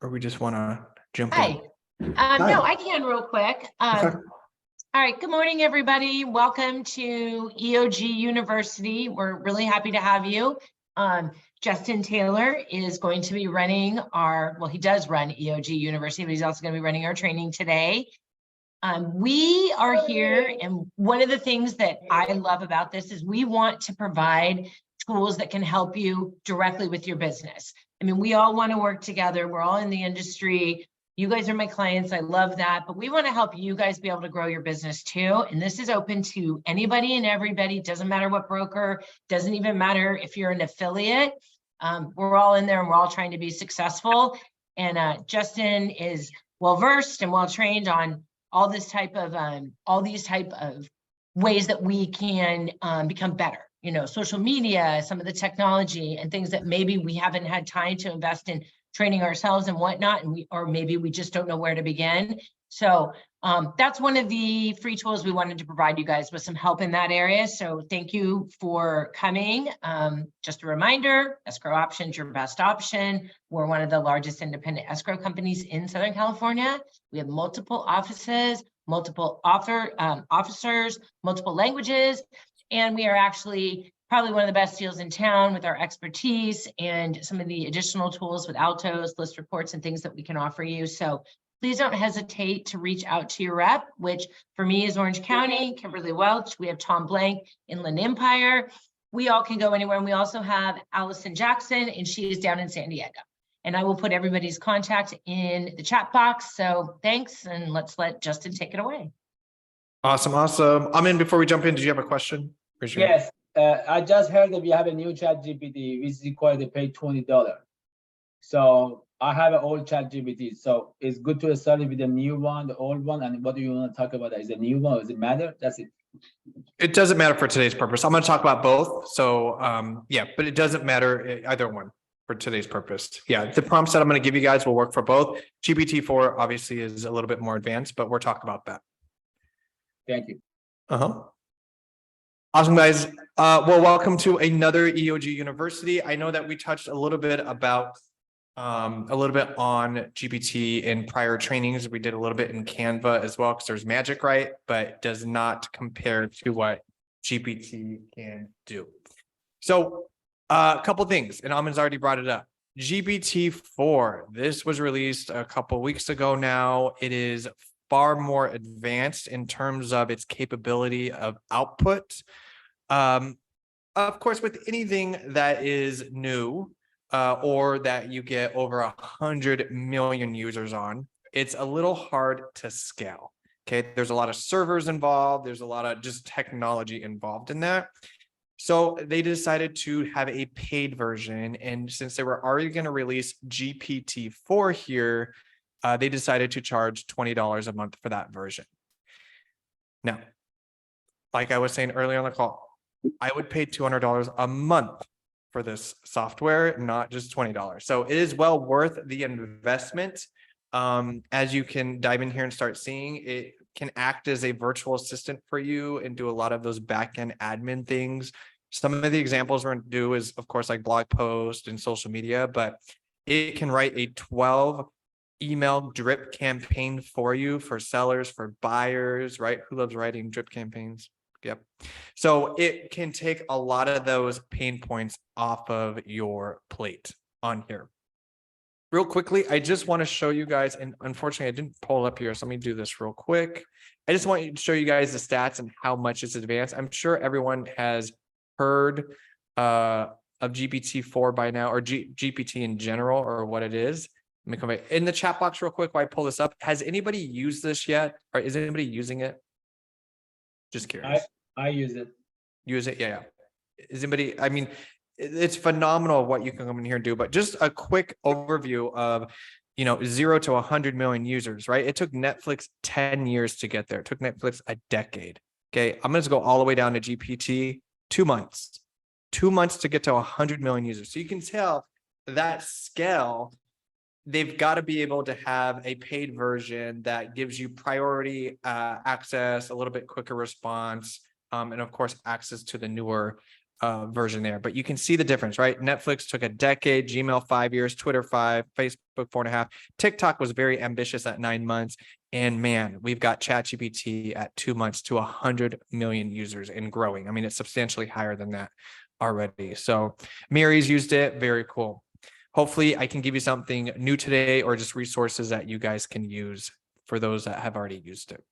or we just want to jump Hi. in? No, I can real quick. Okay. All right. Good morning, everybody. Welcome to EOG University. We're really happy to have you. Justin Taylor is going to be running he does run EOG University, but he's also going to be running our training today. We are here, and one of the things that I love about this is we want to provide tools that can help you directly with your business. I mean, we all want to work together. We're all in the industry. You guys are my clients. I love that. But we want to help you guys be able to grow your business too. And this is open to anybody and everybody. Doesn't matter what broker, doesn't even matter if you're an affiliate. We're all in there and we're all trying to be successful. And Justin is well-versed and well-trained on all these type of ways that we can become better. You know, social media, some of the technology and things that maybe we haven't had time to invest in training ourselves and whatnot, or maybe we just don't know where to begin. So that's one of the free tools we wanted to provide you guys with some help in that area. So thank you for coming. Just a reminder, escrow options, your best option. We're one of the largest independent escrow companies in Southern California. We have multiple offices, multiple officers, multiple languages, and we are actually probably one of the best deals in town with our expertise and some of the additional tools with Altos, list reports, and things that we can offer you. So please don't hesitate to reach out to your rep, which for me is Orange County, Kimberly Welch. We have Tom Blank, Inland Empire. We all can go anywhere. And we also have Allison Jackson, and she is down in San Diego. And I will put everybody's contact in the chat box. So thanks, and let's let Justin take it away. Awesome. Amin, before we jump in, did you have a question? Yes. I just heard that we have a new ChatGPT which requires to pay $20. So I have an old ChatGPT. So it's good to start with the new one, the old one, and what do you want to talk about? Is it a new one? Does it matter? That's it. It doesn't matter for today's purpose. I'm going to talk about both. So yeah, but it doesn't matter either one for today's purpose. Yeah, the prompts that I'm going to give you guys will work for both. GPT-4 obviously is a little bit more advanced, but we're talking about that. Thank you. Awesome, guys. Well, welcome to another EOG University. I know that we touched a little bit about on GPT in prior trainings. We did a little bit in Canva as well, because there's magic, right? But does not compare to what GPT can do. So a couple things, and Amin's already brought it up. GPT-4, this was released a couple weeks ago now. It is far more advanced in terms of its capability of output. Of course, with anything that is new or that you get over 100 million users on, it's a little hard to scale. Okay, there's a lot of servers involved. There's a lot of just technology involved in that. So they decided to have a paid version. And since they were already going to release GPT-4 here, they decided to charge $20 a month for that version. Now, like I was saying earlier on the call, I would pay $200 a month for this software, not just $20. So it is well worth the investment. As you can dive in here and start seeing, it can act as a virtual assistant for you and do a lot of those back-end admin things. Some of the examples we're going to do is, of course, like blog posts and social media, but it can write a 12 email drip campaign for you, for sellers, for buyers, right? Who loves writing drip campaigns? Yep. So it can take a lot of those pain points off of your plate on here. Real quickly, I just want to show you guys, and unfortunately I didn't pull it up here, so let me do this real quick. I just want to show you guys the stats and how much it's advanced. I'm sure everyone has heard of GPT-4 by now, or GPT in general, or what it is. Let me come back in the chat box real quick while I pull this up. Has anybody used this yet? Or is anybody using it? Just curious. I use it. Use it? Yeah. Is anybody, I mean, it's phenomenal what you can come in here and do, but just a quick overview of, 0 to 100 million users, right? It took Netflix 10 years to get there. It took Netflix a decade. Okay. I'm going to go all the way down to GPT, 2 months. 2 months to get to 100 million users. So you can tell that scale, they've got to be able to have a paid version that gives you priority access, a little bit quicker response, and of course, access to the newer version there, but you can see the difference, right? Netflix took a decade, Gmail 5 years, Twitter 5, Facebook 4.5. TikTok was very ambitious at 9 months. And man, we've got ChatGPT at 2 months to 100 million users and growing. I mean, it's substantially higher than that already. So Mary's used it. Very cool. Hopefully I can give you something new today or just resources that you guys can use for those that have already used it.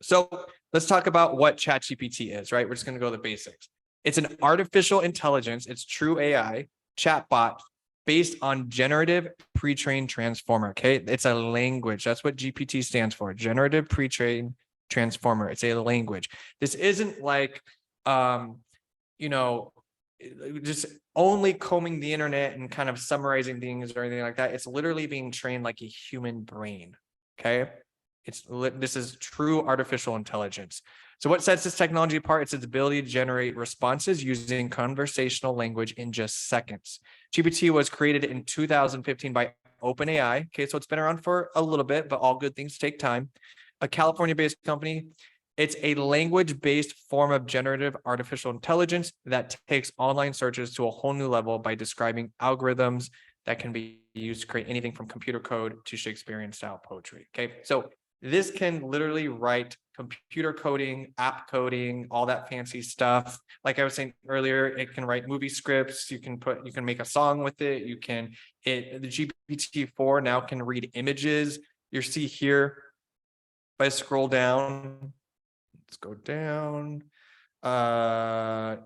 So let's talk about what ChatGPT is, right? We're just going to go to the basics. It's an artificial intelligence. It's true AI chatbot based on generative pre-trained transformer. Okay. It's a language. That's what GPT stands for. Generative pre-trained transformer. It's a language. This isn't like, you know, just only combing the internet and kind of summarizing things or anything like that. It's literally being trained like a human brain. Okay. This is true artificial intelligence. So what sets this technology apart? It's its ability to generate responses using conversational language in just seconds. GPT was created in 2015 by OpenAI. Okay, so it's been around for a little bit, but all good things take time. A California-based company. It's a language-based form of generative artificial intelligence that takes online searches to a whole new level by describing algorithms that can be used to create anything from computer code to Shakespearean style poetry. Okay, so this can literally write computer coding, app coding, all that fancy stuff. Like I was saying earlier, it can write movie scripts. You can make a song with it. The GPT-4 now can read images. You see here, if I scroll down, let's go down.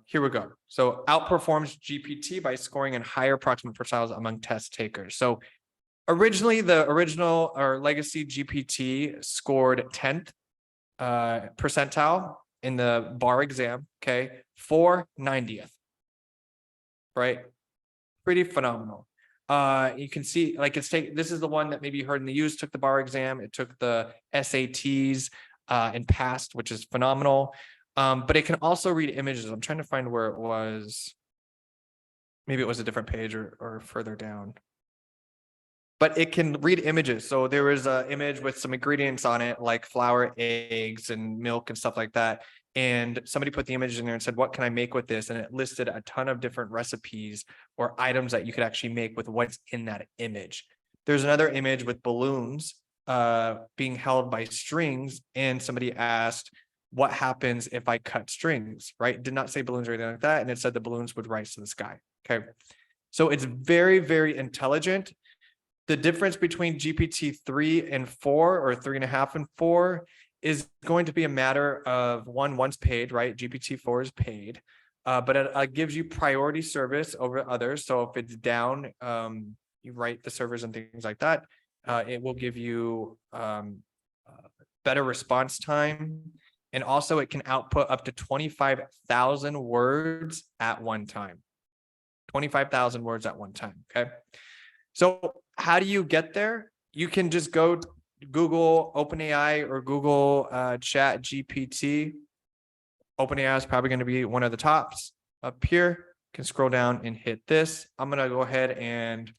Here we go. So outperforms GPT by scoring in higher approximate percentiles among test takers. So originally, the original or legacy GPT scored 10th percentile in the bar exam, okay, for 90th, right? Pretty phenomenal. You can see, like, this is the one that maybe you heard in the news, took the bar exam, it took the SATs and passed, which is phenomenal. But it can also read images. I'm trying to find where it was. Maybe it was a different page or further down. But it can read images. So there was an image with some ingredients on it, like flour, eggs, and milk and stuff like that. And somebody put the image in there and said, what can I make with this? And it listed a ton of different recipes or items that you could actually make with what's in that image. There's another image with balloons being held by strings. And somebody asked, what happens if I cut strings, right? It did not say balloons or anything like that. And it said the balloons would rise to the sky. Okay. So it's very, very intelligent. The difference between GPT-3 and 4 or 3.5 and 4 is going to be a matter of one's paid, right? GPT-4 is paid, but it gives you priority service over others. So if it's down, you write the servers and things like that. It will give you better response time. And also it can output up to 25,000 words at one time. 25,000 words at one time, okay? So how do you get there? You can just go Google OpenAI or Google ChatGPT. OpenAI is probably going to be one of the tops up here. You can scroll down and hit this. I'm going to go ahead and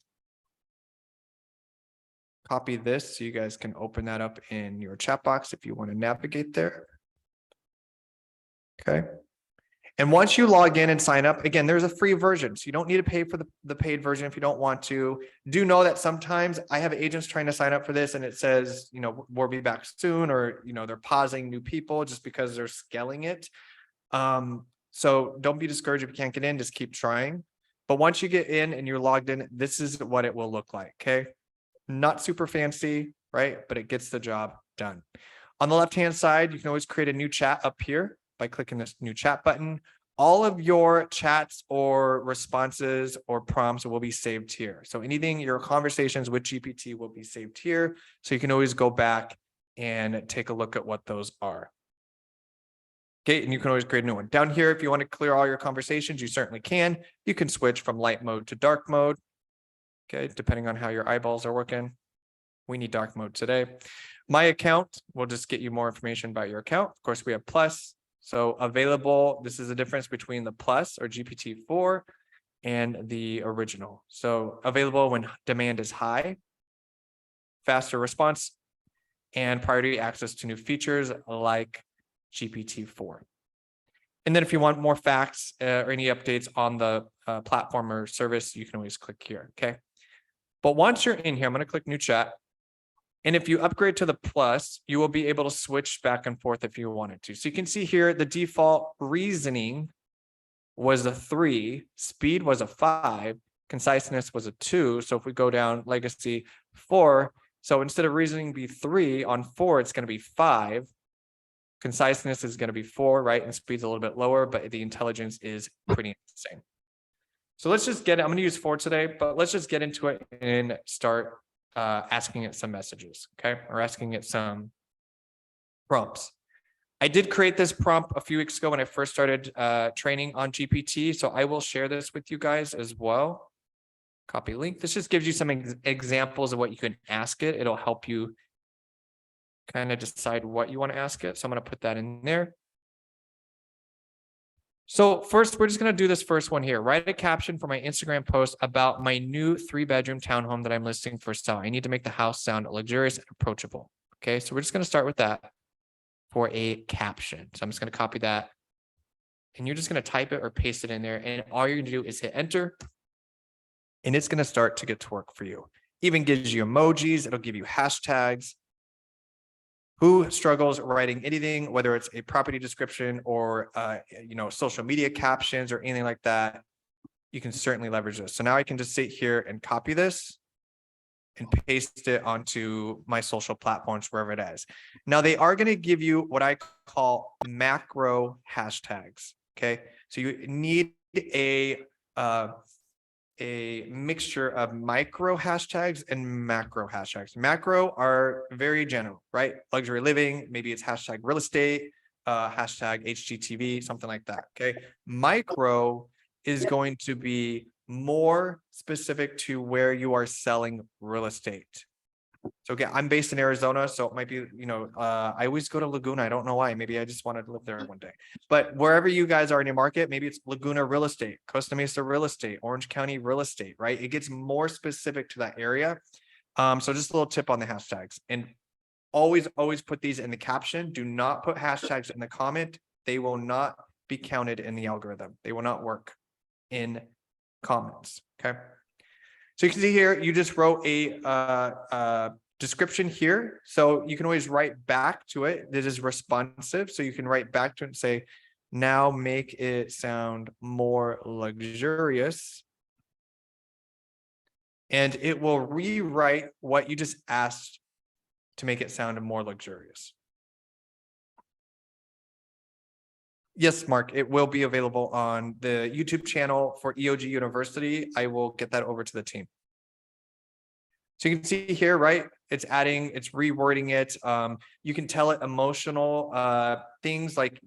copy this so you guys can open that up in your chat box if you want to navigate there. Okay. And once you log in and sign up, again, there's a free version. So you don't need to pay for the paid version if you don't want to. Do know that sometimes I have agents trying to sign up for this and it says, you know, we'll be back soon, or, you know, they're pausing new people just because they're scaling it. So don't be discouraged if you can't get in, just keep trying. But once you get in and you're logged in, this is what it will look like. Okay. Not super fancy, right? But it gets the job done. On the left-hand side, you can always create a new chat up here by clicking this new chat button. All of your chats or responses or prompts will be saved here. So anything, your conversations with GPT will be saved here. So you can always go back and take a look at what those are. Okay, and you can always create a new one. Down here, if you want to clear all your conversations, you certainly can. You can switch from light mode to dark mode. Okay, depending on how your eyeballs are working. We need dark mode today. My account will just get you more information about your account. Of course, we have Plus. So available, this is the difference between the Plus or GPT-4 and the original. So available when demand is high, faster response, and priority access to new features like GPT-4. And then if you want more facts or any updates on the platform or service, you can always click here, okay? But once you're in here, I'm going to click new chat. And if you upgrade to the plus, you will be able to switch back and forth if you wanted to. So you can see here, the default reasoning was a 3, speed was a 5, conciseness was a 2. So if we go down legacy 4, so instead of reasoning be 3 on 4, it's going to be 5. Conciseness is going to be 4, right? And speed's a little bit lower, but the intelligence is pretty insane. So let's just get it. I'm going to use 4 today, but let's just get into it and start asking it some messages, okay? Or asking it some prompts. I did create this prompt a few weeks ago when I first started training on GPT. So I will share this with you guys as well. Copy link. This just gives you some examples of what you can ask it. It'll help you kind of decide what you want to ask it. So I'm going to put that in there. So first, we're just going to do this first one here. Write a caption for my Instagram post about my new 3-bedroom townhome that I'm listing for sale. I need to make the house sound luxurious and approachable. Okay, so we're just going to start with that for a caption. So I'm just going to copy that. And you're just going to type it or paste it in there. And all you're going to do is hit enter. And it's going to start to get to work for you. Even gives you emojis. It'll give you hashtags. Who struggles writing anything, whether it's a property description or social media captions or anything like that, you can certainly leverage this. So now I can just sit here and copy this and paste it onto my social platforms, wherever it is. Now they are going to give you what I call macro hashtags. Okay, so you need a mixture of micro hashtags and macro hashtags. Macro are very general, right? Luxury living, maybe it's hashtag real estate, hashtag HGTV, something like that, okay? Micro is going to be more specific to where you are selling real estate. So again, I'm based in Arizona, so it might be, I always go to Laguna. I don't know why. Maybe I just wanted to live there one day. But wherever you guys are in your market, maybe it's Laguna real estate, Costa Mesa real estate, Orange County real estate, right? It gets more specific to that area. So just a little tip on the hashtags. And always put these in the caption. Do not put hashtags in the comment. They will not be counted in the algorithm. They will not work in comments, okay? So you can see here, you just wrote a description here. So you can always write back to it. This is responsive. So you can write back to it and say, now make it sound more luxurious. And it will rewrite what you just asked to make it sound more luxurious. Yes, Mark, it will be available on the YouTube channel for EOG University. I will get that over to the team. So you can see here, right? It's adding, it's rewording it. You can tell it emotional things like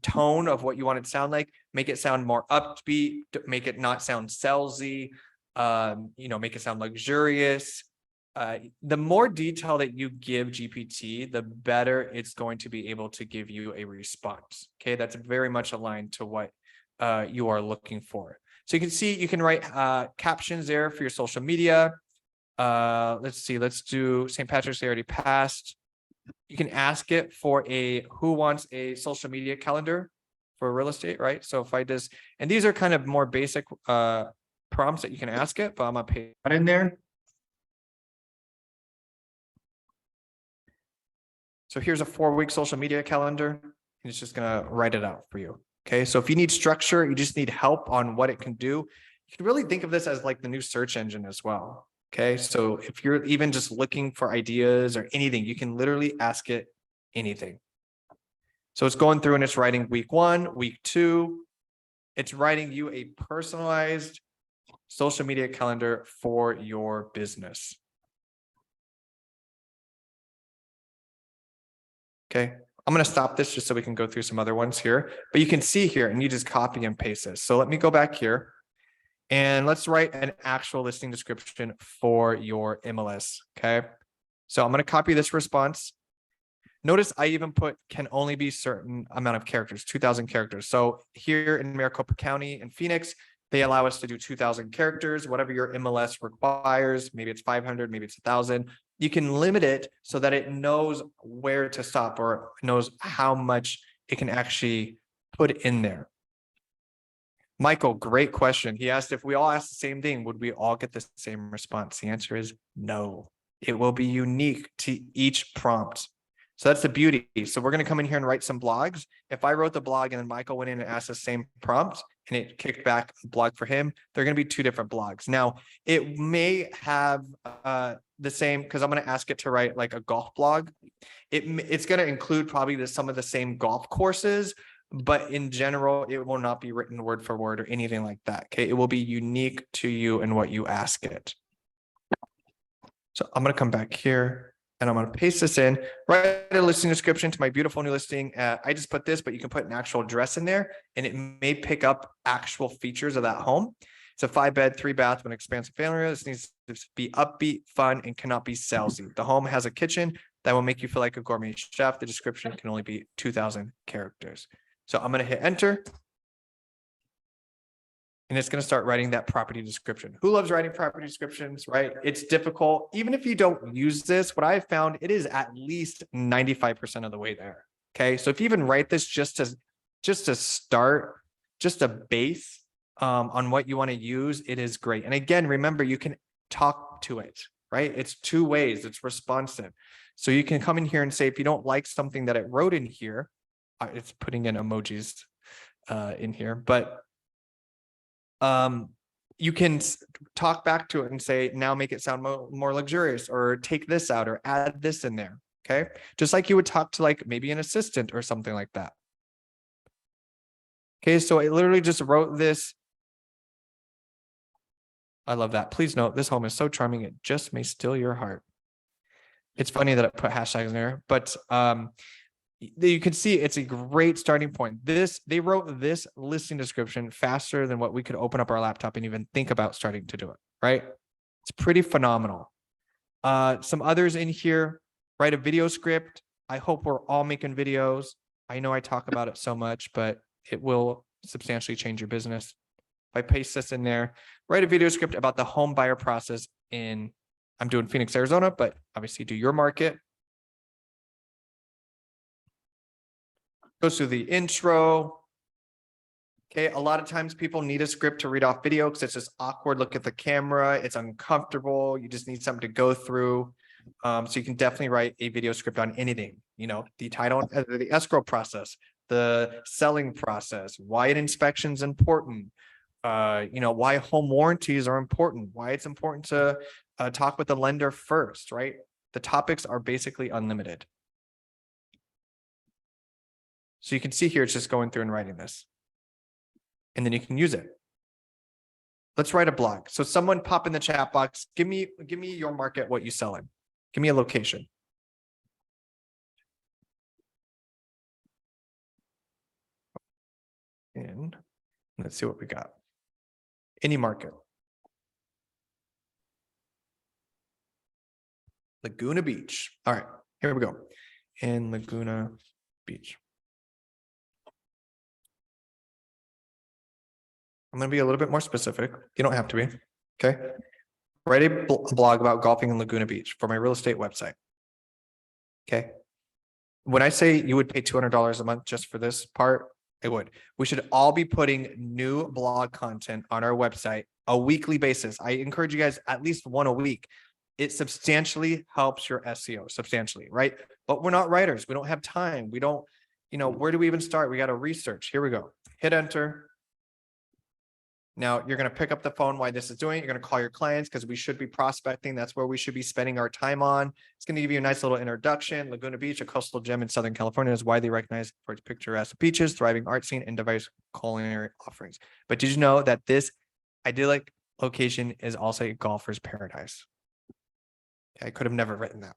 tone of what you want it to sound like, make it sound more upbeat, make it not sound salesy, make it sound luxurious. The more detail that you give GPT, the better it's going to be able to give you a response. Okay, that's very much aligned to what you are looking for. So you can see, you can write captions there for your social media. Let's see, let's do St. Patrick's Day already passed. You can ask it for who wants a social media calendar for real estate, right? So if I just, and these are kind of more basic prompts that you can ask it, but I'm gonna paste that in there. So here's a 4-week social media calendar, and it's just gonna write it out for you. Okay, so if you need structure, you just need help on what it can do, you can really think of this as like the new search engine as well. Okay, so if you're even just looking for ideas or anything, you can literally ask it anything. So it's going through and it's writing week 1, week 2. It's writing you a personalized social media calendar for your business. Okay, I'm going to stop this just so we can go through some other ones here, but you can see here and you just copy and paste this. So let me go back here and let's write an actual listing description for your MLS. Okay, so I'm going to copy this response. Notice I even put can only be certain amount of characters, 2,000 characters. So here in Maricopa County and Phoenix, they allow us to do 2,000 characters, whatever your MLS requires. Maybe it's 500, maybe it's 1,000. You can limit it so that it knows where to stop or knows how much it can actually put in there. Michael, great question. He asked if we all asked the same thing, would we all get the same response? The answer is no. It will be unique to each prompt. So that's the beauty. So we're going to come in here and write some blogs. If I wrote the blog and then Michael went in and asked the same prompt and it kicked back a blog for him, they're going to be two different blogs. Now, it may have the same, because I'm going to ask it to write like a golf blog. It's going to include probably some of the same golf courses, but in general, it will not be written word for word or anything like that. Okay, it will be unique to you and what you ask it. So I'm going to come back here and I'm going to paste this in, write a listing description to my beautiful new listing. I just put this, but you can put an actual address in there and it may pick up actual features of that home. It's a 5-bed, 3-bath with an expansive family area. This needs to be upbeat, fun, and cannot be salesy. The home has a kitchen that will make you feel like a gourmet chef. The description can only be 2,000 characters. So I'm going to hit enter. And it's going to start writing that property description. Who loves writing property descriptions, right? It's difficult. Even if you don't use this, what I've found, it is at least 95% of the way there. Okay. So if you even write this just to start, just a base on what you want to use, it is great. And again, remember, you can talk to it, right? It's two ways. It's responsive. So you can come in here and say, if you don't like something that it wrote in here, it's putting in emojis in here, but you can talk back to it and say, now make it sound more luxurious, or take this out or add this in there. Okay. Just like you would talk to like maybe an assistant or something like that. Okay. So I literally just wrote this. I love that. Please note, this home is so charming. It just may steal your heart. It's funny that I put hashtags in there, but, you can see it's a great starting point. They wrote this listing description faster than what we could open up our laptop and even think about starting to do it, right? It's pretty phenomenal. Some others in here, write a video script. I hope we're all making videos. I know I talk about it so much, but it will substantially change your business. If I paste this in there, write a video script about the home buyer process I'm doing Phoenix, Arizona, but obviously do your market. Goes through the intro. Okay, a lot of times people need a script to read off video because it's just awkward. Look at the camera, it's uncomfortable. You just need something to go through. So you can definitely write a video script on anything, the title, the escrow process, the selling process, why an inspection is important, why home warranties are important, why it's important to talk with the lender first, right? The topics are basically unlimited. So you can see here, it's just going through and writing this. And then you can use it. Let's write a blog. So someone pop in the chat box, give me your market, what you sell in. Give me a location. And let's see what we got. Any market. Laguna Beach. All right, here we go. In Laguna Beach. I'm going to be a little bit more specific. You don't have to be. Okay. Write a blog about golfing in Laguna Beach for my real estate website. Okay. When I say you would pay $200 a month just for this part, I would. We should all be putting new blog content on our website a weekly basis. I encourage you guys at least one a week. It substantially helps your SEO, substantially, right? But we're not writers. We don't have time. We don't, where do we even start? We got to research. Here we go. Hit enter. Now you're going to pick up the phone while this is doing. You're going to call your clients because we should be prospecting. That's where we should be spending our time on. It's going to give you a nice little introduction. Laguna Beach, a coastal gem in Southern California, is widely recognized for its picturesque beaches, thriving art scene, and diverse culinary offerings. But did you know that this idyllic location is also a golfer's paradise? I could have never written that.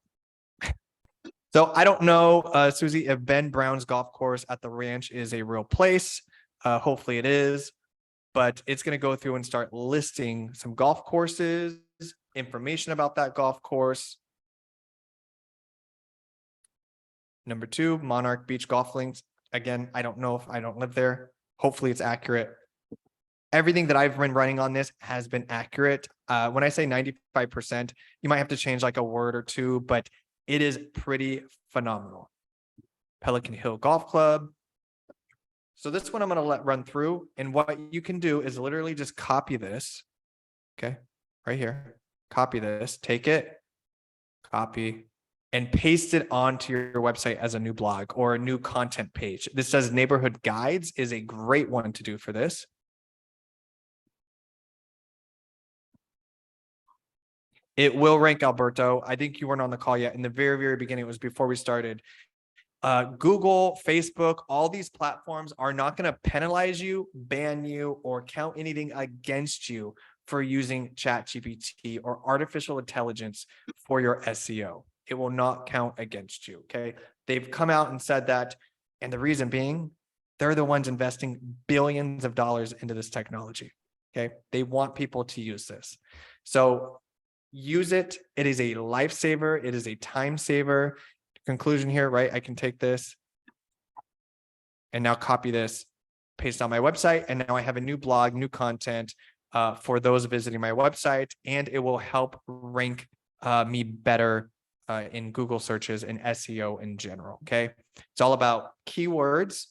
So I don't know, Susie, if Ben Brown's golf course at the ranch is a real place. Hopefully it is. But it's going to go through and start listing some golf courses, information about that golf course. Number 2, Monarch Beach Golf Links. Again, I don't know if I don't live there. Hopefully it's accurate. Everything that I've been running on this has been accurate. When I say 95%, you might have to change like a word or two, but it is pretty phenomenal. Pelican Hill Golf Club. So this one I'm going to let run through. And what you can do is literally just copy this. Okay. Right here. Copy this, take it, copy, and paste it onto your website as a new blog or a new content page. This says neighborhood guides is a great one to do for this. It will rank, Alberto. I think you weren't on the call yet. In the very, very beginning, it was before we started. Google, Facebook, all these platforms are not going to penalize you, ban you, or count anything against you for using ChatGPT or artificial intelligence for your SEO. It will not count against you. Okay. They've come out and said that. And the reason being, they're the ones investing billions of dollars into this technology. Okay. They want people to use this. So use it. It is a lifesaver. It is a time saver. Conclusion here, right? I can take this and now copy this, paste on my website. And now I have a new blog, new content for those visiting my website, and it will help rank me better in Google searches and SEO in general. Okay. It's all about keywords.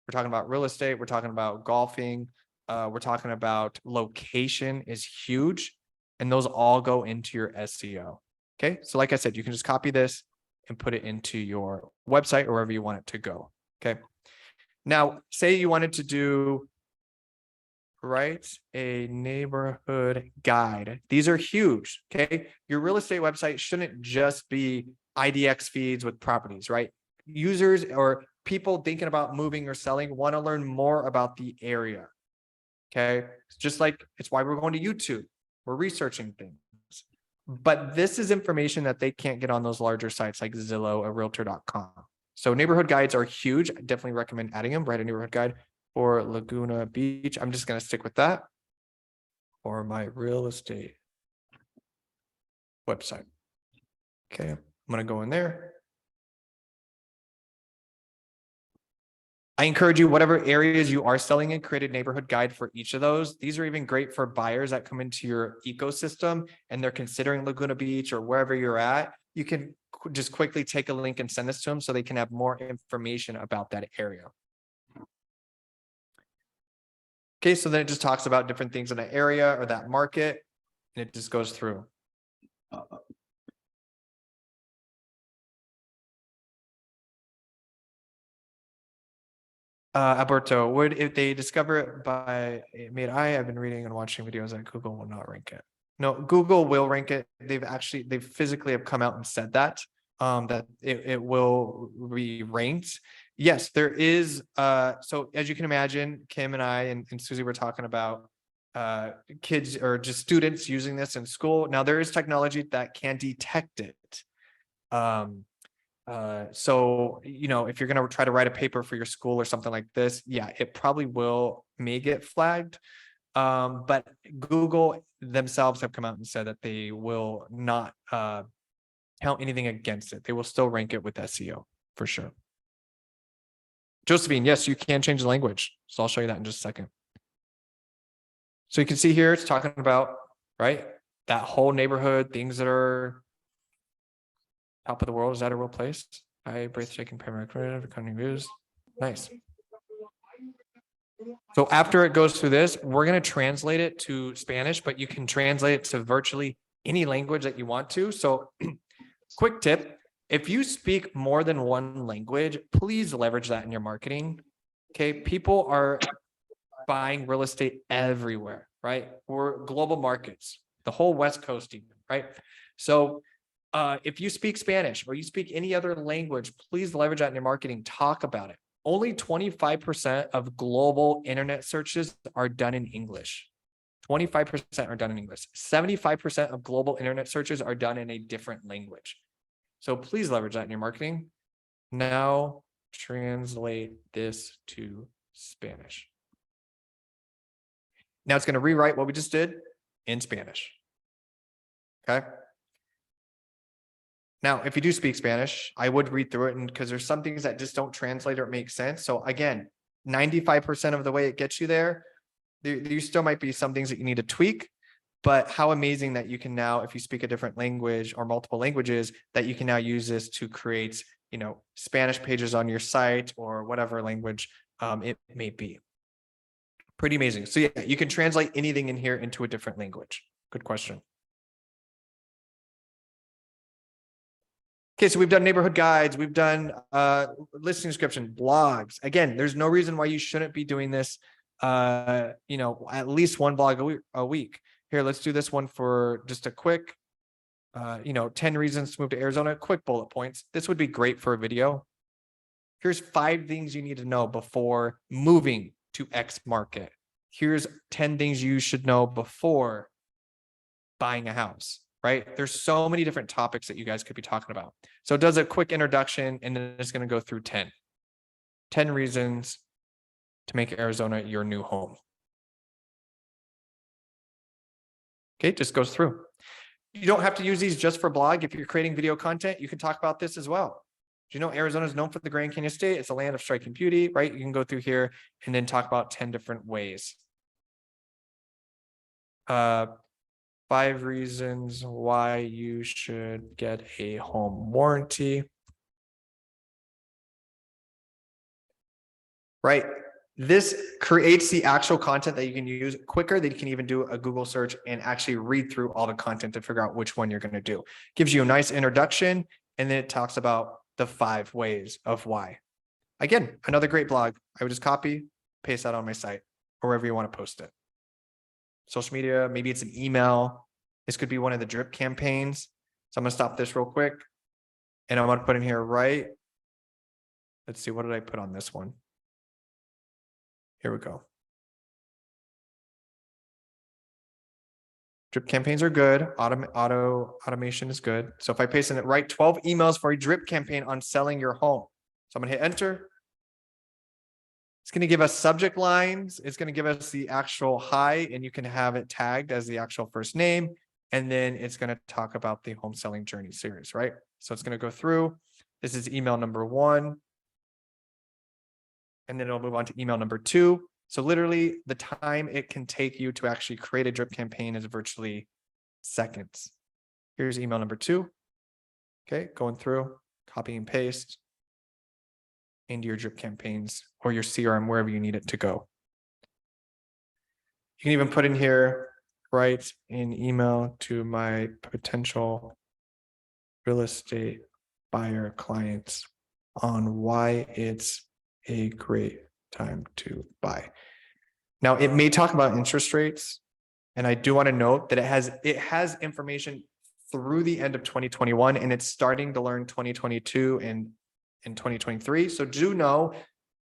We're talking about real estate. We're talking about golfing. We're talking about location is huge, and those all go into your SEO. Okay. So like I said, you can just copy this and put it into your website or wherever you want it to go. Okay. Now, say you wanted to write a neighborhood guide. These are huge. Okay. Your real estate website shouldn't just be IDX feeds with properties, right? Users or people thinking about moving or selling want to learn more about the area. Okay. It's just like it's why we're going to YouTube. We're researching things. But this is information that they can't get on those larger sites like Zillow or Realtor.com. So neighborhood guides are huge. I definitely recommend adding them. Write a neighborhood guide for Laguna Beach. I'm just going to stick with that. Or my real estate website. Okay, I'm going to go in there. I encourage you, whatever areas you are selling in, create a neighborhood guide for each of those. These are even great for buyers that come into your ecosystem and they're considering Laguna Beach or wherever you're at. You can just quickly take a link and send this to them so they can have more information about that area. Okay, so then it just talks about different things in that area or that market, and it just goes through. Alberto, would if they discover it by I've been reading and watching videos that Google will not rank it. No, Google will rank it. They physically have come out and said that that it will be ranked. Yes, there is. So as you can imagine, Kim and I and Susie were talking about kids or just students using this in school. Now there is technology that can detect it. So, you know, if you're going to try to write a paper for your school or something like this, yeah, it probably may get flagged. But Google themselves have come out and said that they will not count anything against it. They will still rank it with SEO for sure. Josephine, yes, you can change the language. So I'll show you that in just a second. So you can see here, it's talking about, right, that whole neighborhood, things that are top of the world. Is that a real place? Breathtaking panoramic views. Nice. So after it goes through this, we're going to translate it to Spanish, but you can translate it to virtually any language that you want to. So quick tip, if you speak more than one language, please leverage that in your marketing. Okay. People are buying real estate everywhere, right? We're global markets, the whole West Coast even, right? So if you speak Spanish or you speak any other language, please leverage that in your marketing. Talk about it. Only 25% of global internet searches are done in English. 25% are done in English. 75% of global internet searches are done in a different language. So please leverage that in your marketing. Now translate this to Spanish. Now it's going to rewrite what we just did in Spanish. Okay. Now, if you do speak Spanish, I would read through it, and because there's some things that just don't translate or make sense. So again, 95% of the way it gets you there still might be some things that you need to tweak, but how amazing that you can now, if you speak a different language or multiple languages, that you can now use this to create, you know, Spanish pages on your site or whatever language it may be. Pretty amazing. So yeah, you can translate anything in here into a different language. Good question. Okay, so we've done neighborhood guides, we've done listing description, blogs. Again, there's no reason why you shouldn't be doing this. At least one blog a week. Here, let's do this one for just a quick 10 reasons to move to Arizona, quick bullet points. This would be great for a video. Here's 5 things you need to know before moving to X market. Here's 10 things you should know before buying a house, right? There's so many different topics that you guys could be talking about. So it does a quick introduction and then it's going to go through 10 reasons to make Arizona your new home. Okay, just goes through. You don't have to use these just for blog. If you're creating video content, you can talk about this as well. Do you know Arizona is known for the Grand Canyon State? It's a land of striking beauty, right? You can go through here and then talk about 10 different ways. 5 reasons why you should get a home warranty. Right? This creates the actual content that you can use quicker than you can even do a Google search and actually read through all the content to figure out which one you're going to do. Gives you a nice introduction, and then it talks about the 5 ways of why. Again, another great blog. I would just copy, paste that on my site, or wherever you want to post it. Social media, maybe it's an email. This could be one of the drip campaigns. So I'm going to stop this real quick. And I'm going to put in here, right? Let's see, what did I put on this one? Here we go. Drip campaigns are good. Automation is good. So if I paste in it, write 12 emails for a drip campaign on selling your home. So I'm going to hit enter. It's going to give us subject lines. It's going to give us the actual hi, and you can have it tagged as the actual first name. And then it's going to talk about the home selling journey series, right? So it's going to go through. This is email number 1. And then it'll move on to email number 2. So literally the time it can take you to actually create a drip campaign is virtually seconds. Here's email number 2. Okay, going through, copy and paste into your drip campaigns or your CRM, wherever you need it to go. You can even put in here, write an email to my potential real estate buyer clients on why it's a great time to buy. Now, it may talk about interest rates, and I do want to note that it has information through the end of 2021, and it's starting to learn 2022 and 2023. So do know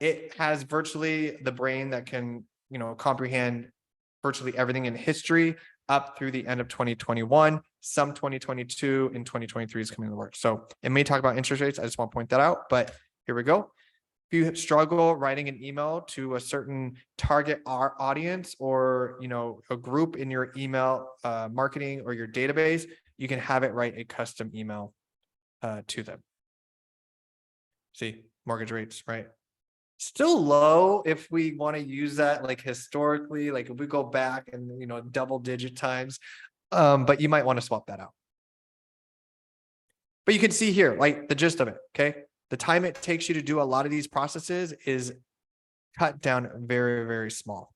it has virtually the brain that can, comprehend virtually everything in history up through the end of 2021. Some 2022 and 2023 is coming to work. So it may talk about interest rates. I just want to point that out, but here we go. If you struggle writing an email to a certain target audience or, a group in your email marketing or your database, you can have it write a custom email to them. See, mortgage rates, right? Still low if we want to use that like historically, like if we go back and, double digit times, but you might want to swap that out. But you can see here, like the gist of it, okay? The time it takes you to do a lot of these processes is cut down very, very small.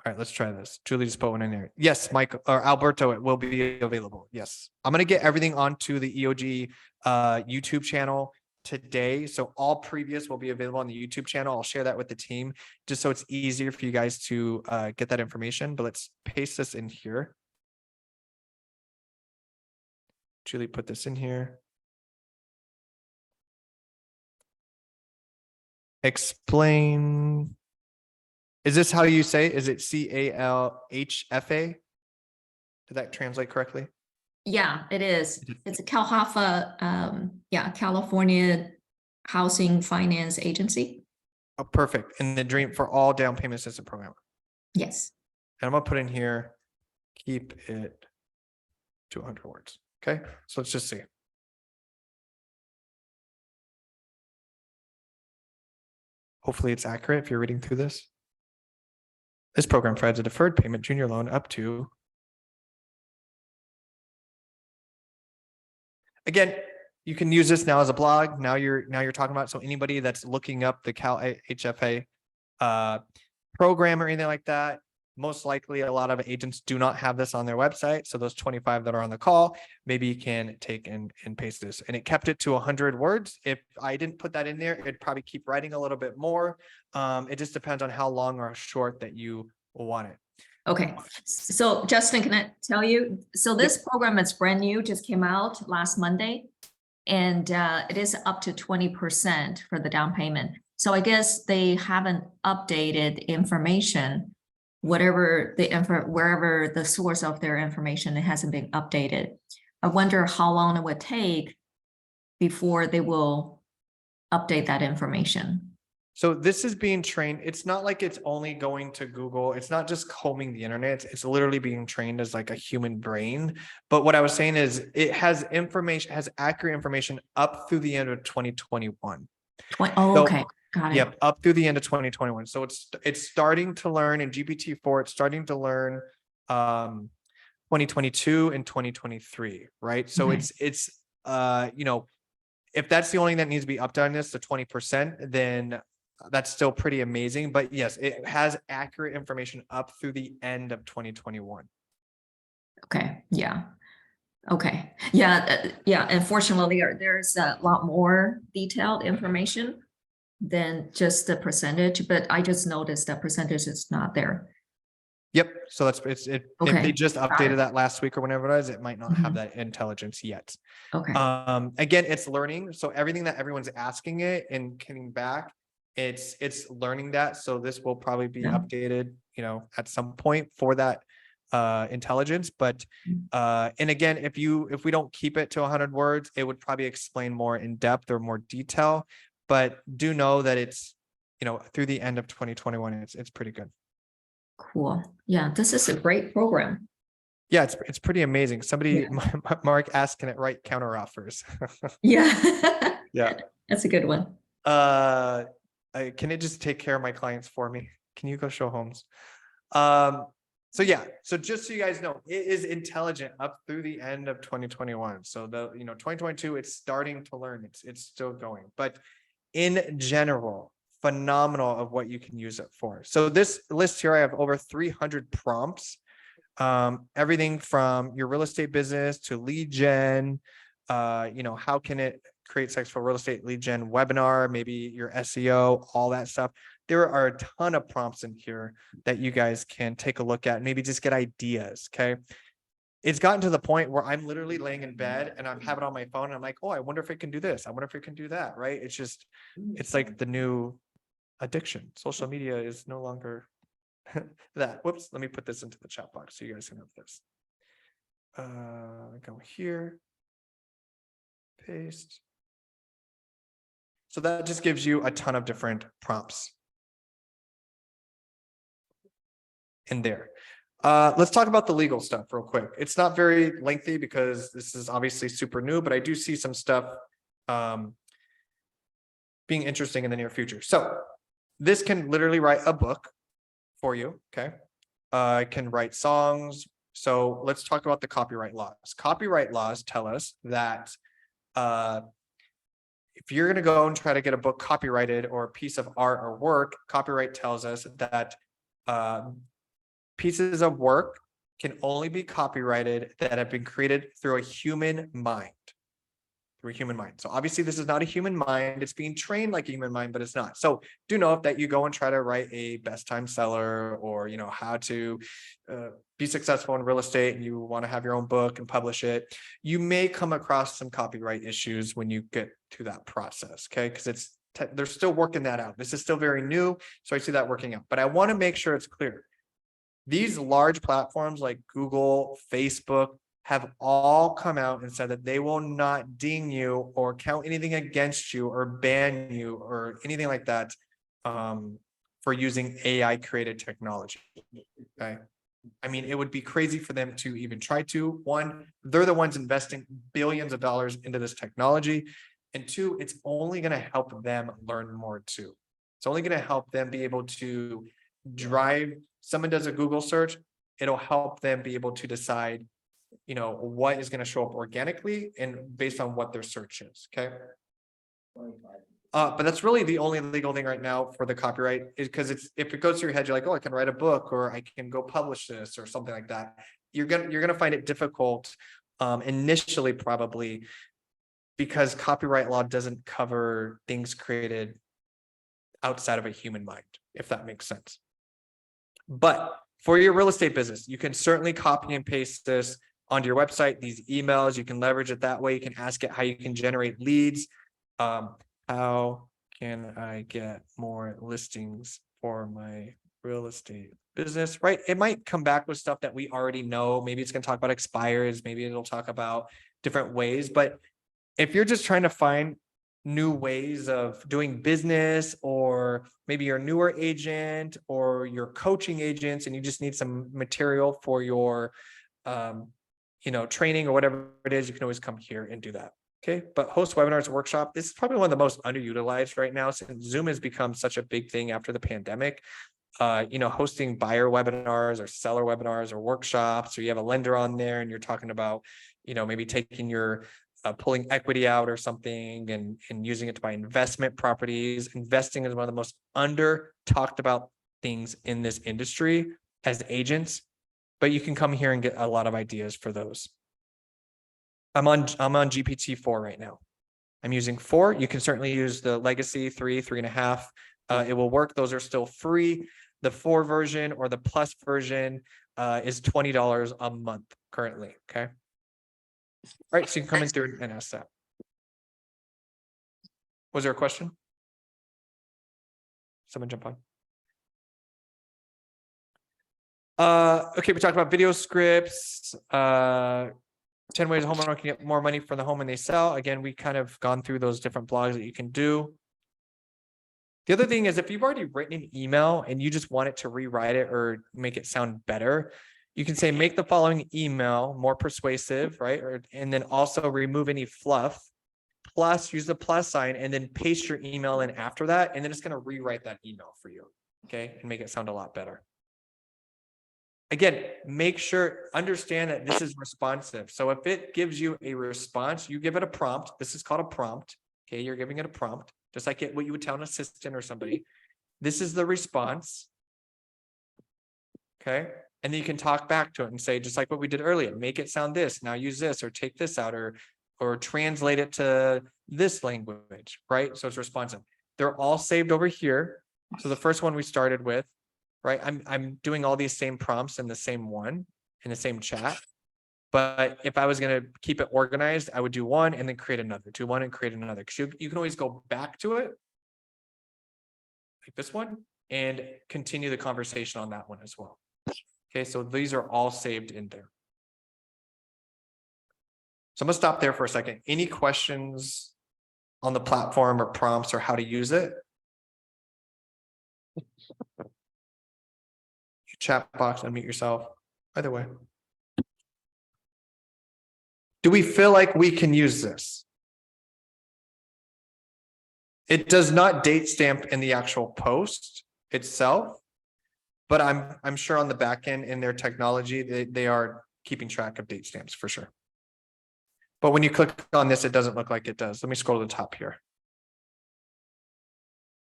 All right, let's try this. Julie just put one in there. Yes, Mike or Alberto, it will be available. Yes. I'm going to get everything onto the EOG YouTube channel today. So all previous will be available on the YouTube channel. I'll share that with the team just so it's easier for you guys to get that information. But let's paste this in here. Julie put this in here. Explain. Is this how you say? Is it CALHFA? Did that translate correctly? Yeah, it is. It's a CalHFA, California Housing Finance Agency. Oh, perfect. And the dream for all down payment assistance program. Yes. And I'm gonna put in here, keep it to 100 words. Okay, so let's just see. Hopefully it's accurate if you're reading through this. This program provides a deferred payment junior loan up to again, you can use this now as a blog. Now you're talking about, so anybody that's looking up the Cal HFA program or anything like that, most likely a lot of agents do not have this on their website. So those 25 that are on the call, maybe you can take and paste this. And it kept it to 100 words. If I didn't put that in there, it'd probably keep writing a little bit more. It just depends on how long or short that you want it. Okay, so Justin, can I tell you? So this program is brand new, just came out last Monday. And it is up to 20% for the down payment. So I guess they haven't updated information, wherever the source of their information, it hasn't been updated. I wonder how long it would take before they will update that information. So this is being trained. It's not like it's only going to Google. It's not just combing the internet. It's literally being trained as like a human brain. But what I was saying is it has information, has accurate information up through the end of 2021. So, Okay, got it. Yep, up through the end of 2021. So it's starting to learn in GPT-4. It's starting to learn 2022 and 2023, right? So Okay. it's you know, if that's the only thing that needs to be upped on this, the 20%, then that's still pretty amazing. But yes, it has accurate information up through the end of 2021. Okay, yeah. Okay, yeah, yeah. Unfortunately, there's a lot more detailed information than just the percentage, but I just noticed that percentage is not there. Yep. So if they Okay, just got updated it. that last week or whenever it was, it might not have Mhm. that intelligence yet. Okay, Again, it's learning. So everything that everyone's asking it and coming back, it's learning that. So this will probably be Yeah. updated, you know, at some point for that intelligence. But and again, if we don't keep it to 100 words, it would probably explain more in depth or more detail. But do know that it's, you know, through the end of 2021, it's pretty good. cool. Yeah, this is a great program. Yeah, it's pretty amazing. Somebody, Mark asked, can it write counter offers? Yeah. Yeah. That's a good one. Can it just take care of my clients for me? Can you go show homes? So yeah, so just so you guys know, it is intelligent up through the end of 2021. So 2022, it's starting to learn. It's still going, but in general, phenomenal of what you can use it for. So this list here, I have over 300 prompts. Everything from your real estate business to lead gen, how can it create successful real estate lead gen webinar, maybe your SEO, all that stuff. There are a ton of prompts in here that you guys can take a look at, maybe just get ideas. Okay. It's gotten to the point where I'm literally laying in bed and I'm having it on my phone. And I'm like, oh, I wonder if it can do this. I wonder if it can do that. Right. It's like the new addiction. Social media is no longer that. Whoops. Let me put this into the chat box so you guys can have this. Go here. Paste. So that just gives you a ton of different prompts in there. Let's talk about the legal stuff real quick. It's not very lengthy because this is obviously super new, but I do see some stuff being interesting in the near future. So this can literally write a book for you. Okay. It can write songs. So let's talk about the copyright laws. Copyright laws tell us that if you're going to go and try to get a book copyrighted or a piece of art or work, copyright tells us that pieces of work can only be copyrighted that have been created through a human mind. So obviously this is not a human mind. It's being trained like a human mind, but it's not. So do know that you go and try to write a best time seller or, how to be successful in real estate and you want to have your own book and publish it. You may come across some copyright issues when you get to that process. Okay. Because they're still working that out. This is still very new. So I see that working out, but I want to make sure it's clear. These large platforms like Google, Facebook, have all come out and said that they will not ding you or count anything against you or ban you or anything like that for using AI created technology. Okay. I mean, it would be crazy for them to even try to. One, they're the ones investing billions of dollars into this technology. And two, it's only going to help them learn more too. It's only going to help them be able to drive. Someone does a Google search, it'll help them be able to decide you know, what is going to show up organically and based on what their search is. Okay. But that's really the only legal thing right now for the copyright, is because if it goes through your head, you're like, oh, I can write a book, or I can go publish this or something like that. You're gonna find it difficult initially, probably, because copyright law doesn't cover things created outside of a human mind, if that makes sense. But for your real estate business, you can certainly copy and paste this onto your website, these emails, you can leverage it that way. You can ask it how you can generate leads. How can I get more listings for my real estate business, right? It might come back with stuff that we already know. Maybe it's going to talk about expires. Maybe it'll talk about different ways. But if you're just trying to find new ways of doing business, or maybe you're a newer agent or you're coaching agents and you just need some material for your, training or whatever it is, you can always come here and do that. Okay, but host webinars workshop, this is probably one of the most underutilized right now, since Zoom has become such a big thing after the pandemic. Hosting buyer webinars or seller webinars or workshops, or you have a lender on there and you're talking about, maybe taking your pulling equity out or something and using it to buy investment properties. Investing is one of the most under talked about things in this industry as agents, but you can come here and get a lot of ideas for those. I'm on GPT-4 right now. I'm using 4. You can certainly use the legacy 3, 3.5. It will work. Those are still free. The 4 version or the plus version is $20 a month currently. Okay. All right. So you can come in through and ask that. Was there a question? Someone jump on. Okay. We talked about video scripts. 10 ways a homeowner can get more money from the home when they sell. Again, we kind of gone through those different blogs that you can do. The other thing is, if you've already written an email and you just want it to rewrite it or make it sound better, you can say, make the following email more persuasive, right? And then also remove any fluff, plus use the plus sign, and then paste your email in after that. And then it's going to rewrite that email for you. Okay. And make it sound a lot better. Again, understand that this is responsive. So if it gives you a response, you give it a prompt. This is called a prompt. Okay, you're giving it a prompt, just like what you would tell an assistant or somebody. This is the response. Okay, and then you can talk back to it and say, just like what we did earlier, make it sound this, now use this, or take this out, or translate it to this language, right? So it's responsive. They're all saved over here. So the first one we started with, right? I'm doing all these same prompts in the same one, in the same chat. But if I was going to keep it organized, I would do one and then create another, do one and create another. Because you can always go back to it, like this one, and continue the conversation on that one as well. Okay, so these are all saved in there. So I'm going to stop there for a second. Any questions on the platform or prompts or how to use it? Chat box, unmute yourself. Either way. Do we feel like we can use this? It does not date stamp in the actual post itself, but I'm sure on the back end in their technology, they are keeping track of date stamps for sure. But when you click on this, it doesn't look like it does. Let me scroll to the top here.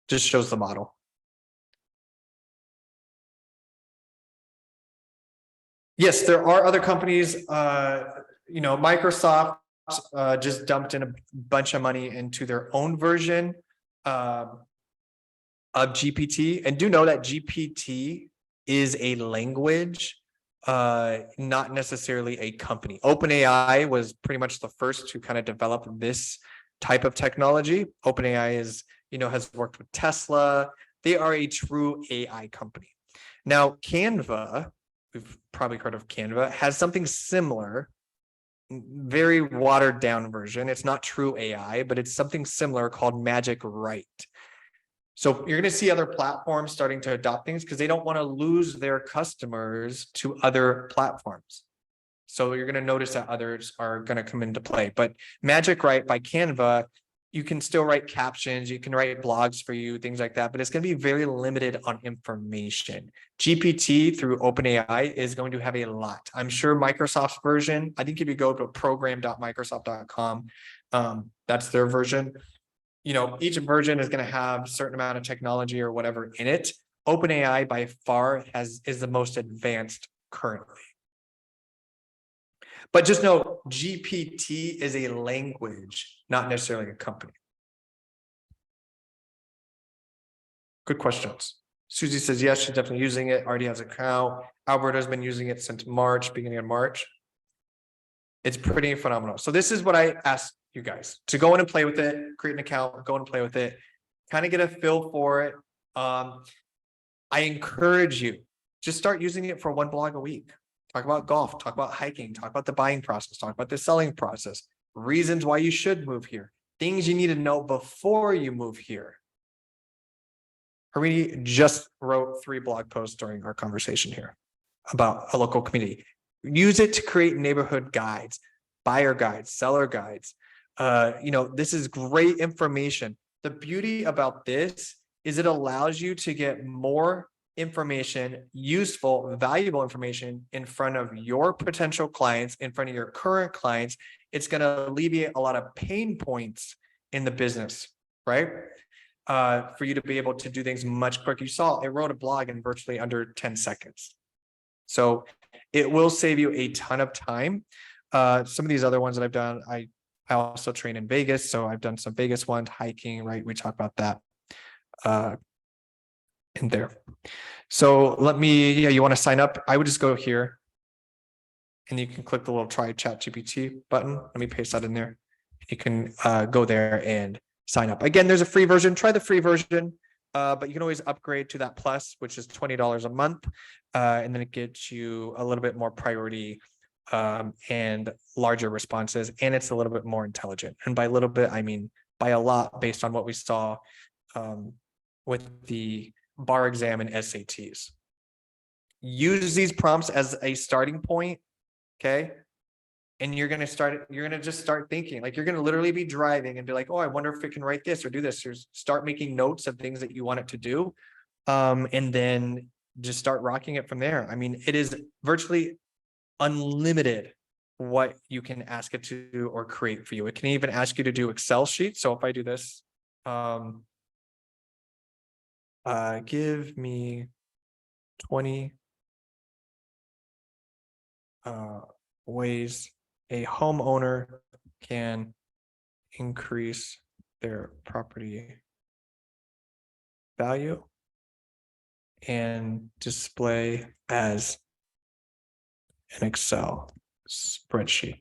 Just shows the model. Yes, there are other companies, Microsoft just dumped in a bunch of money into their own version of GPT. And do know that GPT is a language, not necessarily a company. OpenAI was pretty much the first to kind of develop this type of technology. OpenAI has worked with Tesla. They are a true AI company. Now, Canva, we've probably heard of Canva, has something similar, very watered down version. It's not true AI, but it's something similar called Magic Write. So you're going to see other platforms starting to adopt things because they don't want to lose their customers to other platforms. So you're going to notice that others are going to come into play. But Magic Write by Canva you can still write captions, you can write blogs for you, things like that, but it's going to be very limited on information. GPT through OpenAI is going to have a lot. I'm sure Microsoft's version, I think if you go to program.microsoft.com, that's their version. You know, each version is going to have a certain amount of technology or whatever in it. OpenAI by far is the most advanced currently. But just know GPT is a language, not necessarily a company. Good questions. Susie says, yes, she's definitely using it. Already has an account. Alberto's been using it since March, beginning of March. It's pretty phenomenal. So this is what I asked you guys to go in and play with it, create an account, go in and play with it, kind of get a feel for it. I encourage you, just start using it for one blog a week. Talk about golf, talk about hiking, talk about the buying process, talk about the selling process, reasons why you should move here, things you need to know before you move here. Harini just wrote 3 blog posts during our conversation here about a local community. Use it to create neighborhood guides, buyer guides, seller guides. You know, this is great information. The beauty about this is it allows you to get more information, useful, valuable information in front of your potential clients, in front of your current clients. It's going to alleviate a lot of pain points in the business, right? For you to be able to do things much quicker. You saw it wrote a blog in virtually under 10 seconds. So it will save you a ton of time. Some of these other ones that I've done, I also train in Vegas. So I've done some Vegas ones, hiking, right? We talked about that in there. So let me, yeah, you want to sign up? I would just go here and you can click the little try ChatGPT button. Let me paste that in there. You can go there and sign up. Again, there's a free version. Try the free version, but you can always upgrade to that plus, which is $20 a month. And then it gets you a little bit more priority and larger responses. And it's a little bit more intelligent. And by a little bit, I mean by a lot based on what we saw with the bar exam and SATs. Use these prompts as a starting point, okay? And you're going to just start thinking, like you're going to literally be driving and be like, oh, I wonder if it can write this or do this, or start making notes of things that you want it to do. And then just start rocking it from there. I mean, it is virtually unlimited what you can ask it to do or create for you. It can even ask you to do Excel sheets. So if I do this, give me 20 ways a homeowner can increase their property value and display as an Excel spreadsheet.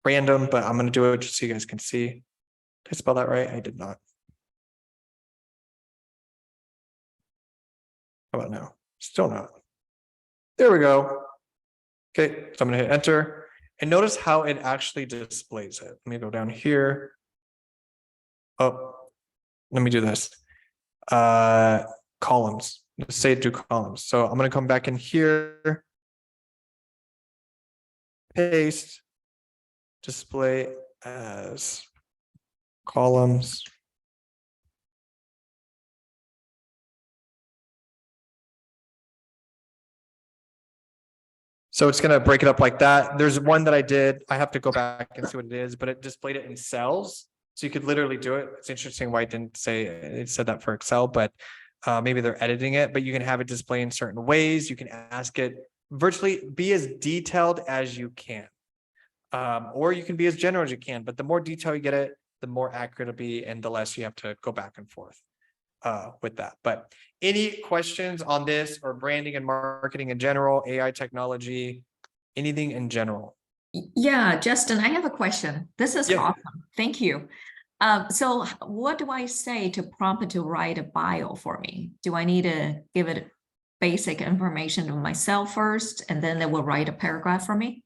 Random, but I'm going to do it just so you guys can see. Did I spell that right? I did not. How about now? Still not. There we go. Okay, so I'm going to hit enter and notice how it actually displays it. Let me go down here. Oh, let me do this. Columns. Let's say do columns. So I'm going to come back in here. Paste. Display as columns. So it's going to break it up like that. There's one that I did. I have to go back and see what it is, but it displayed it in cells. So you could literally do it. It's interesting why it didn't say it said that for Excel, but maybe they're editing it, but you can have it display in certain ways. You can ask it virtually be as detailed as you can. Or you can be as general as you can, but the more detail you get it, the more accurate it'll be and the less you have to go back and forth with that. But any questions on this or branding and marketing in general, AI technology, anything in general? Yeah, Justin, I have a question. This is awesome. Thank you. So what do I say to prompt it to write a bio for me? Do I need to give it basic information of myself first, and then it will write a paragraph for me?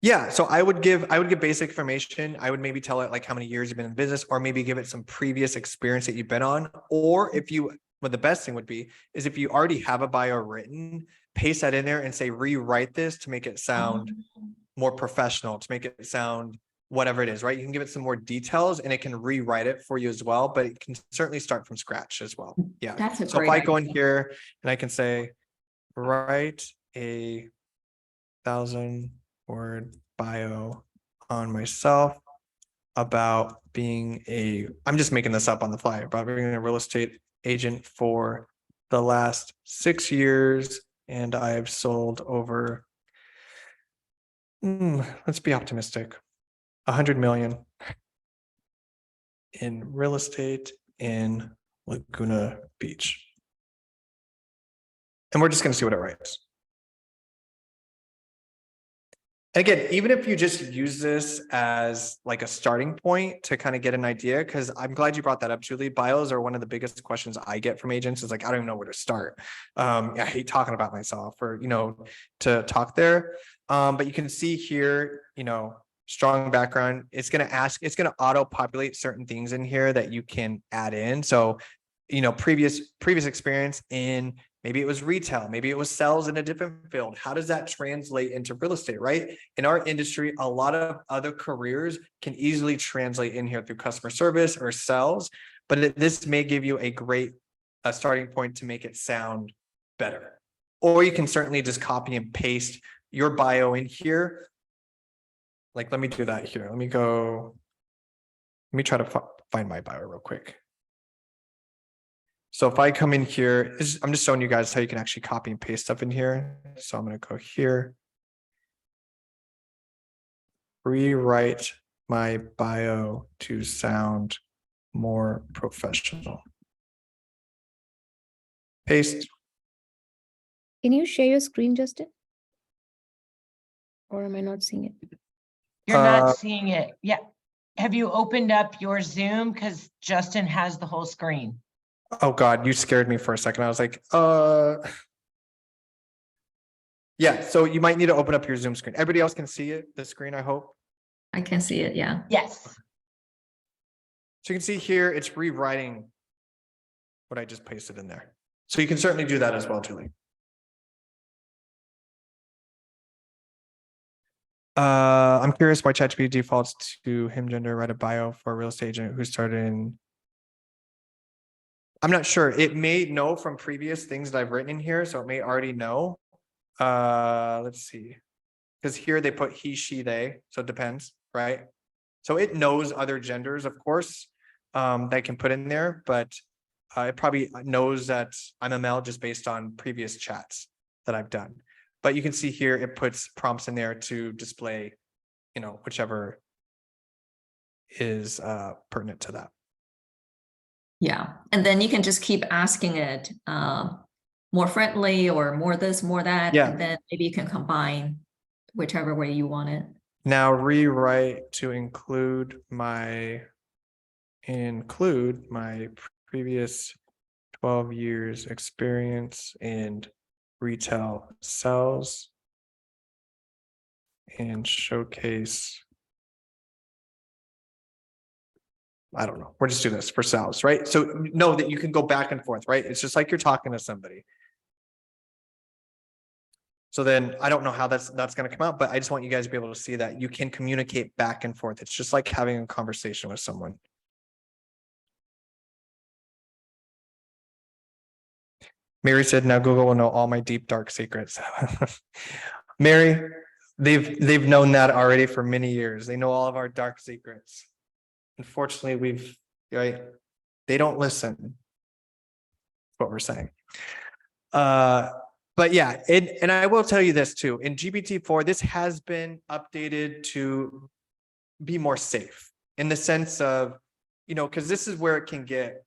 Yeah, so I would give basic information. I would maybe tell it like how many years you've been in business, or maybe give it some previous experience that you've been on. Or if you, well, the best thing would be is if you already have a bio written, paste that in there and say, rewrite this to make it sound more professional, to make it sound whatever it is, right? You can give it some more details and it can rewrite it for you as well, but it can certainly start from scratch as well. Yeah. That's a So if great I go in idea. here and I can say, write a 1,000-word bio on myself about being I'm just making this up on the fly, about being a real estate agent for the last 6 years. And I've sold over, let's be optimistic, 100 million in real estate in Laguna Beach. And we're just going to see what it writes. And again, even if you just use this as like a starting point to kind of get an idea, because I'm glad you brought that up, Julie. Bios are one of the biggest questions I get from agents. Is like, I don't even know where to start. I hate talking about myself or, to talk there. But you can see here, strong background. It's going to auto populate certain things in here that you can add in. So, previous experience in, maybe it was retail, maybe it was sales in a different field. How does that translate into real estate, right? In our industry, a lot of other careers can easily translate in here through customer service or sales, but this may give you a great starting point to make it sound better. Or you can certainly just copy and paste your bio in here. Like, let me do that here. Let me try to find my bio real quick. So if I come in here, I'm just showing you guys how you can actually copy and paste stuff in here. So I'm going to go here. Rewrite my bio to sound more professional. Paste. Can you share your screen, Justin? Or am I not seeing it? You're not seeing it. Yeah. Have you opened up your Zoom? Because Justin has the whole screen. Oh God, you scared me for a second. I was like, yeah, so you might need to open up your Zoom screen. Everybody else can see it, the screen, I hope. I can see it, yeah. Yes. So you can see here, it's rewriting what I just pasted in there. So you can certainly do that as well, Julie. I'm curious why ChatGPT defaults to him gender, write a bio for a real estate agent who started in. I'm not sure. It may know from previous things that I've written in here, so it may already know. Let's see. Because here they put he, she, they, so it depends, right? So it knows other genders, of course, that can put in there, but it probably knows that I'm a male just based on previous chats that I've done. But you can see here, it puts prompts in there to display, whichever is pertinent to that. Yeah, and then you can just keep asking it more friendly or more this, more that, Yeah. and then maybe you can combine whichever way you want it. Now rewrite to include my previous 12 years experience in retail sales and showcase. I don't know. We're just doing this for sales, right? So know that you can go back and forth, right? It's just like you're talking to somebody. So then I don't know how that's going to come out, but I just want you guys to be able to see that you can communicate back and forth. It's just like having a conversation with someone. Mary said, now Google will know all my deep, dark secrets. Mary, they've known that already for many years. They know all of our dark secrets. Unfortunately, they don't listen. That's what we're saying. But yeah, and I will tell you this too. In GPT-4, this has been updated to be more safe in the sense of, because this is where it can get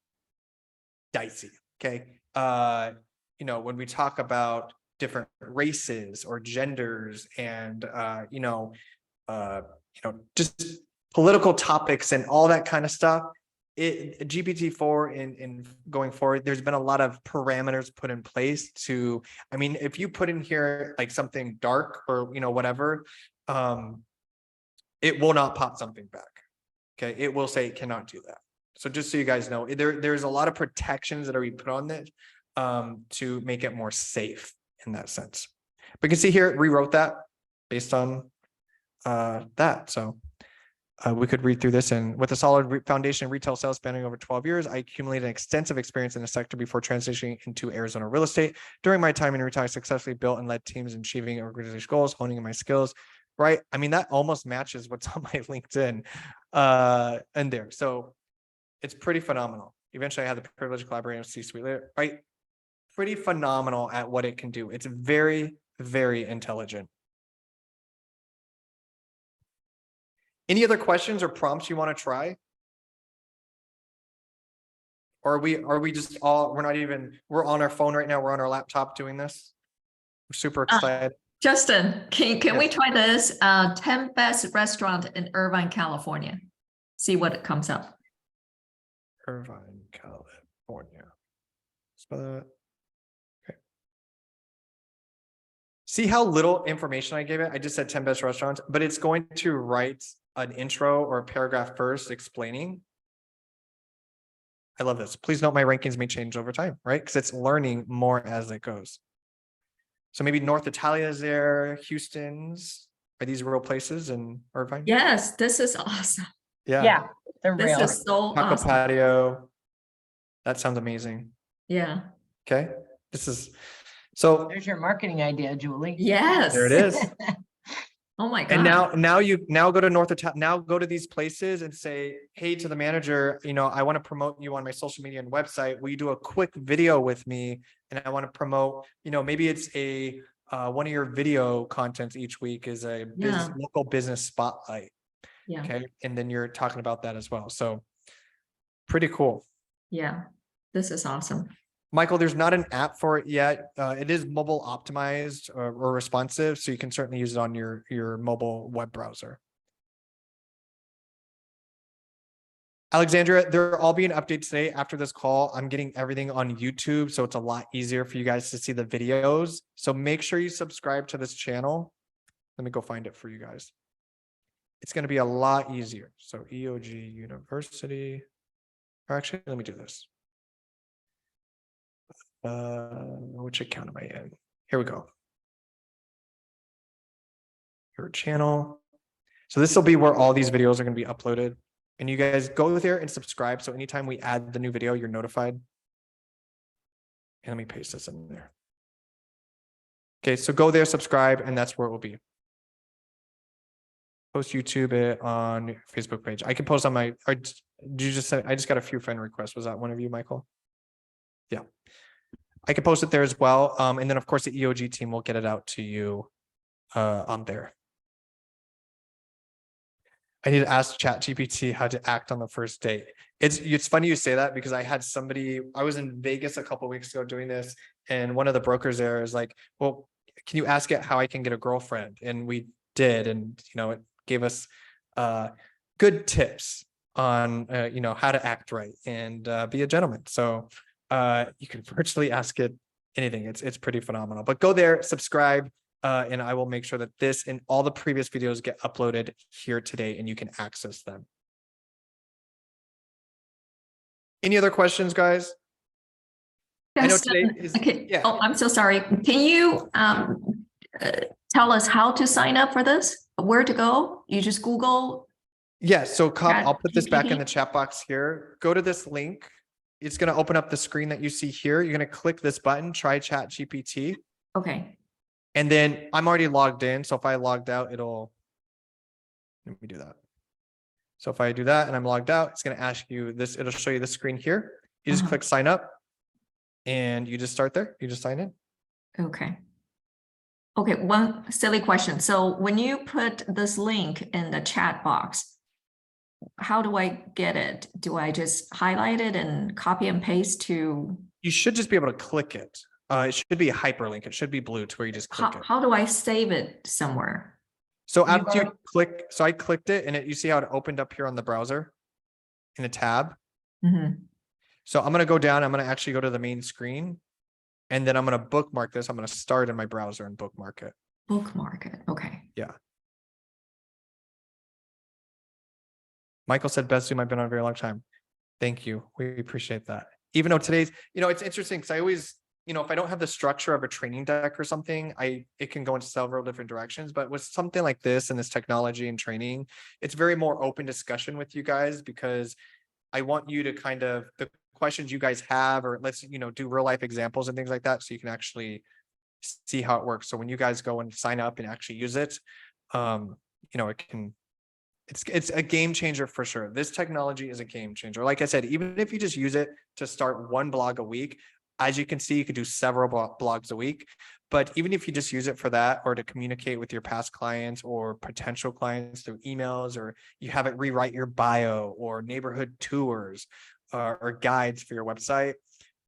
dicey. Okay. When we talk about different races or genders and just political topics and all that kind of stuff, GPT-4 in going forward, there's been a lot of parameters put in place to, if you put in here like something dark or whatever, it will not pop something back. Okay, it will say it cannot do that. So just so you guys know, there's a lot of protections that are being put on it to make it more safe in that sense. But you can see here, it rewrote that based on that. So we could read through this, and with a solid foundation in retail sales spanning over 12 years, I accumulated extensive experience in the sector before transitioning into Arizona real estate. During my time in retail, I successfully built and led teams in achieving organizational goals, honing my skills. Right. I mean, that almost matches what's on my LinkedIn and there. So it's pretty phenomenal. Eventually, I had the privilege of collaborating with C-suite leader, right? Pretty phenomenal at what it can do. It's very, very intelligent. Any other questions or prompts you want to try? Or are we just all, we're on our phone right now. We're on our laptop doing this. We're super excited. Justin, can we Yes. try this 10 best restaurant in Irvine, California? See what it comes up. Irvine, California. Spell that. Okay. See how little information I gave it? I just said 10 best restaurants, but it's going to write an intro or a paragraph first explaining. I love this. Please note my rankings may change over time, right? Because it's learning more as it goes. So maybe North Italia is there, Houston's. Are these real places in Irvine? Yes, this is awesome. Yeah, they're This real. is so Taco awesome. Patio. That sounds amazing. Yeah. Okay. This is so There's your marketing idea, Julie. Yes. there it is. Oh my God. And now go to North Italia, now go to these places and say, hey, to the manager, I want to promote you on my social media and website. Will you do a quick video with me? And I want to promote, maybe it's a one of your video contents each week is a local business spotlight. Yeah. Okay. And then you're talking about that as well. So pretty cool. Yeah. This is awesome. Michael, there's not an app for it yet. It is mobile optimized or responsive, so you can certainly use it on your mobile web browser. Alexandria, there all be an update today after this call. I'm getting everything on YouTube, so it's a lot easier for you guys to see the videos. So make sure you subscribe to this channel. Let me go find it for you guys. It's going to be a lot easier. So EOG University, or actually, let me do this. Which account am I in? Here we go. Your channel. So this will be where all these videos are going to be uploaded. And you guys go there and subscribe. So anytime we add the new video, you're notified. And let me paste this in there. Okay, so go there, subscribe, and that's where it will be. Post YouTube it on Facebook page. I can post on my, or did you just say, I just got a few friend requests. Was that one of you, Michael? Yeah. I can post it there as well. And then of course the EOG team will get it out to you on there. I need to ask ChatGPT how to act on the first date. It's funny you say that because I had somebody, I was in Vegas a couple of weeks ago doing this, and one of the brokers there is like, well, can you ask it how I can get a girlfriend? And we did, and it gave us good tips on how to act right and be a gentleman. So you can virtually ask it anything. It's pretty phenomenal. But go there, subscribe, and I will make sure that this and all the previous videos get uploaded here today and you can access them. Any other questions, guys? I know today is, okay. yeah. Oh, I'm so sorry. Can you tell us how to sign up for this? Where to go? You just Google. Yeah, so I'll put this back in ChatGPT? the chat box here. Go to this link. It's going to open up the screen that you see here. You're going to click this button, try ChatGPT. Okay. And then I'm already logged in. So if I logged out, let me do that. So if I do that and I'm logged out, it's going to ask you this. It'll show you the screen here. You just click sign up and you just start there. You just sign in. Okay. Okay. One silly question. So when you put this link in the chat box, how do I get it? Do I just highlight it and copy and paste to? You should just be able to click it. It should be a hyperlink. It should be blue to where you just click it. How do I save it somewhere? So after you click, so I clicked it and you see how it opened up here on the browser in a tab. Mm-hmm. So I'm going to go down. I'm going to actually go to the main screen and then I'm going to bookmark this. I'm going to start in my browser and bookmark it. Bookmark it. Okay. Yeah. Michael said, best Zoom I've been on a very long time. Thank you. We appreciate that. Even though today's, it's interesting because I always, you know, if I don't have the structure of a training deck or something, it can go in several different directions. But with something like this and this technology and training, it's very more open discussion with you guys, because I want you to kind of, the questions you guys have, or let's, you know, do real life examples and things like that, so you can actually see how it works. So when you guys go and sign up and actually use it, you know, it's a game changer for sure. This technology is a game changer. Like I said, even if you just use it to start one blog a week, as you can see, you could do several blogs a week. But even if you just use it for that, or to communicate with your past clients or potential clients through emails, or you have it rewrite your bio, or neighborhood tours, or guides for your website,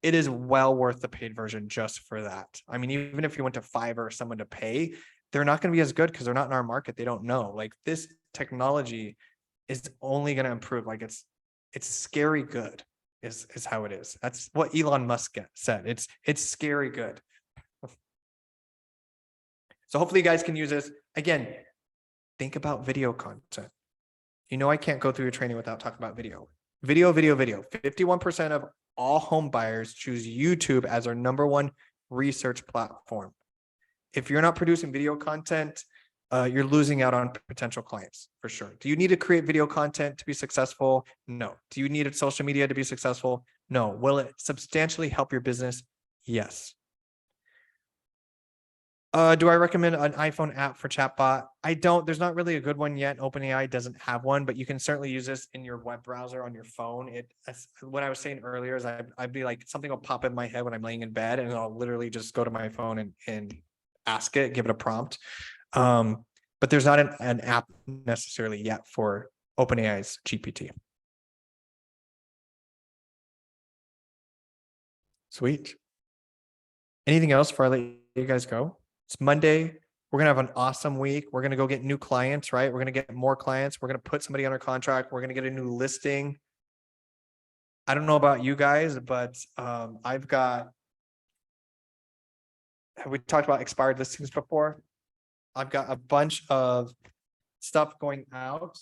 it is well worth the paid version just for that. I mean, even if you went to Fiverr or someone to pay, they're not going to be as good because they're not in our market. They don't know. Like, this technology is only going to improve. Like, it's scary good is how it is. That's what Elon Musk said. It's scary good. So hopefully you guys can use this. Again, think about video content. You know, I can't go through your training without talking about video. Video. 51% of all home buyers choose YouTube as their #1 research platform. If you're not producing video content, you're losing out on potential clients for sure. Do you need to create video content to be successful? No. Do you need social media to be successful? No. Will it substantially help your business? Yes. Do I recommend an iPhone app for chatbot? I don't. There's not really a good one yet. OpenAI doesn't have one, but you can certainly use this in your web browser on your phone. What I was saying earlier is I'd be like, something will pop in my head when I'm laying in bed, and I'll literally just go to my phone and ask it, give it a prompt. But there's not an app necessarily yet for OpenAI's GPT. Sweet. Anything else before I let you guys go? It's Monday. We're going to have an awesome week. We're going to go get new clients, right? We're going to get more clients. We're going to put somebody under contract. We're going to get a new listing. I don't know about you guys, but have we talked about expired listings before? I've got a bunch of stuff going out.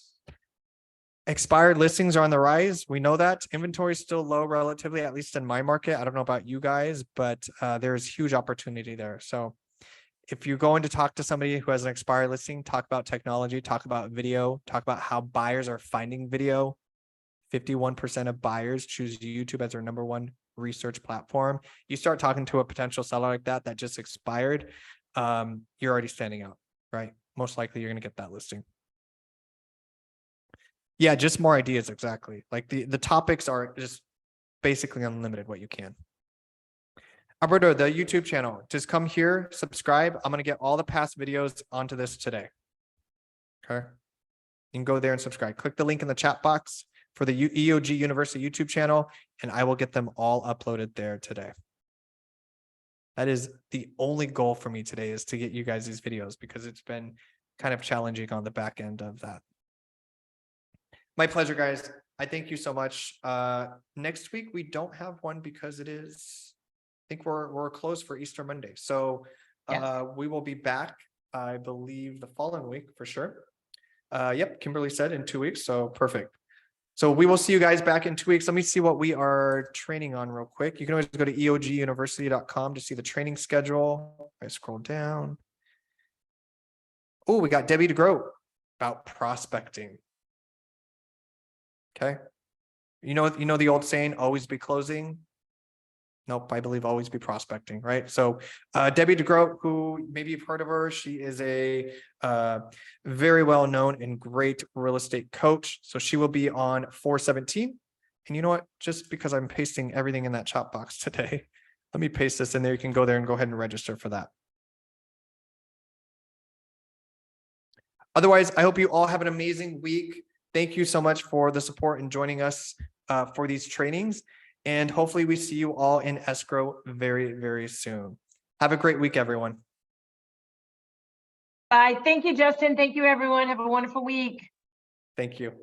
Expired listings are on the rise. We know that. Inventory is still low relatively, at least in my market. I don't know about you guys, but there's huge opportunity there. So if you're going to talk to somebody who has an expired listing, talk about technology, talk about video, talk about how buyers are finding video. 51% of buyers choose YouTube as their #1 research platform. You start talking to a potential seller like that just expired, you're already standing out, right? Most likely you're going to get that listing. Yeah, just more ideas. Exactly. Like the topics are just basically unlimited what you can. Alberto, the YouTube channel, just come here, subscribe. I'm going to get all the past videos onto this today. Okay. You can go there and subscribe. Click the link in the chat box for the EOG University YouTube channel, and I will get them all uploaded there today. That is the only goal for me today, is to get you guys these videos, because it's been kind of challenging on the back end of that. My pleasure, guys. I thank you so much. Next week, we don't have one because I think we're closed for Easter Monday. So Yes. we will be back, I believe, the following week for sure. Yep, Kimberly said in 2 weeks. So perfect. So we will see you guys back in 2 weeks. Let me see what we are training on real quick. You can always go to eoguniversity.com to see the training schedule. I scroll down. Oh, we got Debbie DeGroat about prospecting. Okay. You know the old saying, always be closing. Nope, I believe always be prospecting, right? So Debbie DeGroat, who maybe you've heard of her, she is a very well-known and great real estate coach. So she will be on 4/17. And you know what? Just because I'm pasting everything in that chat box today, let me paste this in there. You can go there and go ahead and register for that. Otherwise, I hope you all have an amazing week. Thank you so much for the support and joining us for these trainings. And hopefully we see you all in escrow very, very soon. Have a great week, everyone. Bye. Thank you, Justin. Thank you, everyone. Have a wonderful week. Thank you.